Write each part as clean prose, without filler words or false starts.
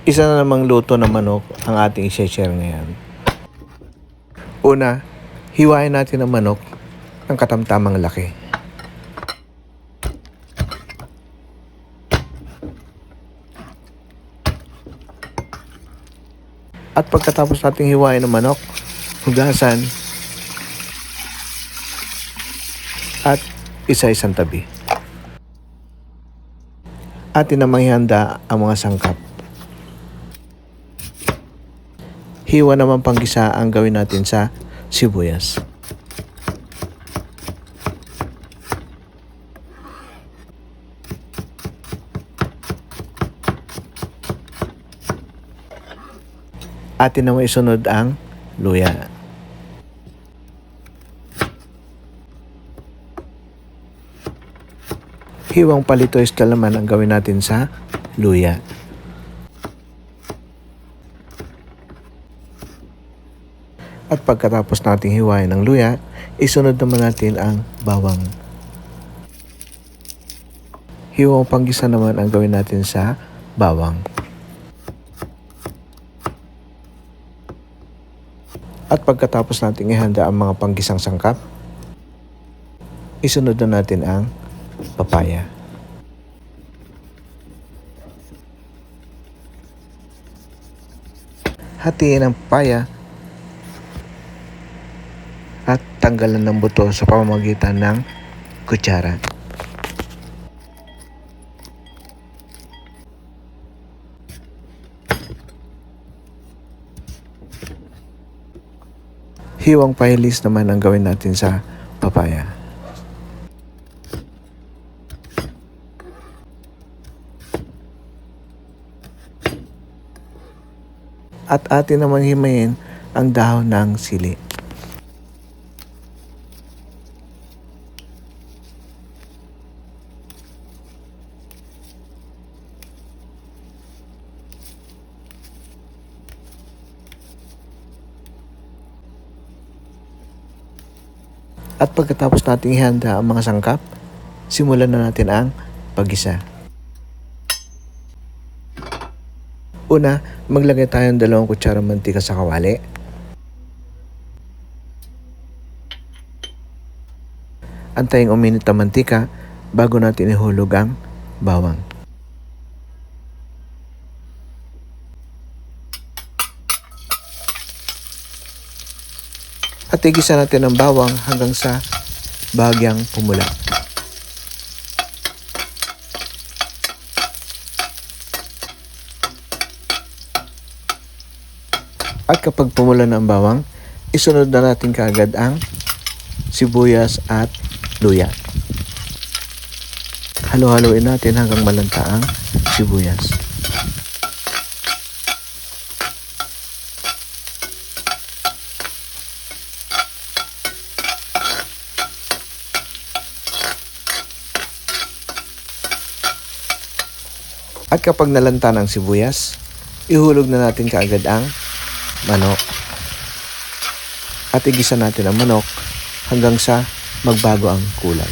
Isa na namang luto ng manok ang ating i-share ngayon. Una, hiwain natin ang manok ng katamtamang laki. At pagkatapos nating hiwain ang manok, hugasan at isa-isang tabi. Atin namang ihanda ang mga sangkap. Hiwa naman panggisa ang gawin natin sa sibuyas. Atin naman isunod ang luya. Hiwang palitoy naman ang gawin natin sa luya. At pagkatapos nating hiwain ang luya, isunod naman natin ang bawang. Hiwang panggisa naman ang gawin natin sa bawang. At pagkatapos nating ihanda ang mga panggisang sangkap, isunod na natin ang papaya. Hatiin ang papaya at tanggalan ng buto sa pamamagitan ng kutsara. Hiwang pahilis naman ang gawin natin sa papaya. At atin naman himayin ang dahon ng sili. At pagkatapos nating ihanda ang mga sangkap, simulan na natin ang paggisa. Una, maglagay tayo ng 2 kutsarang mantika sa kawali. Antayin uminit ang mantika bago natin ihulog ang bawang. At igisa natin ang bawang hanggang sa bahagyang pumula. At kapag pumula na ang bawang, isunod na natin kaagad ang sibuyas at luya. Halo-haloin natin hanggang malanta ang sibuyas. At kapag nalanta ng sibuyas, ihulog na natin kaagad ang manok. At igisa natin ang manok hanggang sa magbago ang kulay.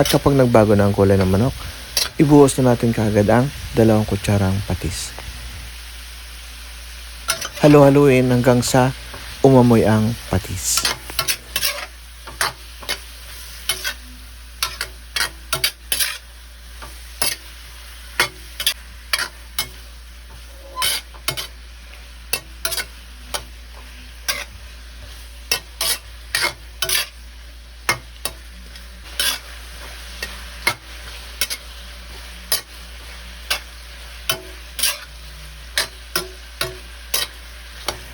At kapag nagbago na ang kulay ng manok, ibuhos na natin kaagad ang 2 kutsarang patis. Halo-haluin hanggang sa umamoy ang patis.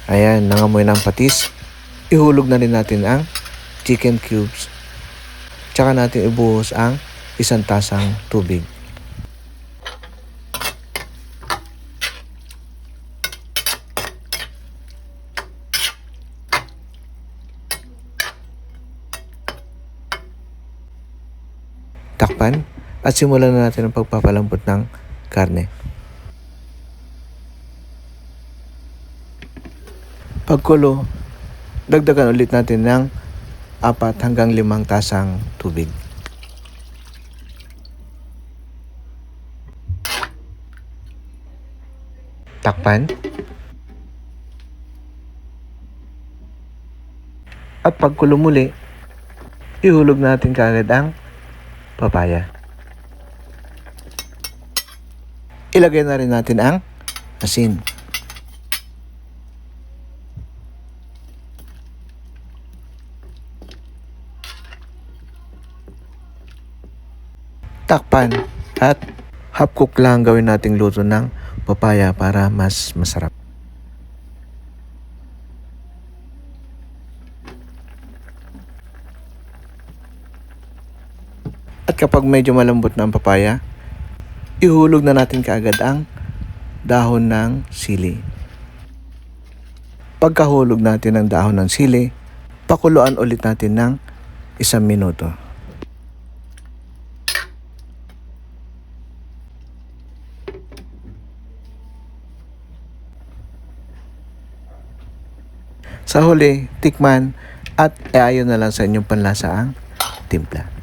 Ayan, nangamoy ng patis. Ihulog na rin natin ang chicken cubes. Tsaka natin ibuhos ang 1 tasang tubig. Takpan at simulan na natin ang pagpapalambot ng karne. Pagkulo, dagdagan ulit natin ng 4 hanggang 5 tasang tubig. Takpan. At pagkulo muli, ihulog natin kaagad ang papaya. Ilagay na rin natin ang asin. Takpan at half cook lang gawin nating luto ng papaya para mas masarap. At kapag medyo malambot na ang papaya, ihulog na natin kaagad ang dahon ng sili. Pagkahulog natin ng dahon ng sili, pakuluan ulit natin ng 1 minuto. Sa huli, tikman at iayon na lang sa inyong panlasa ang timpla.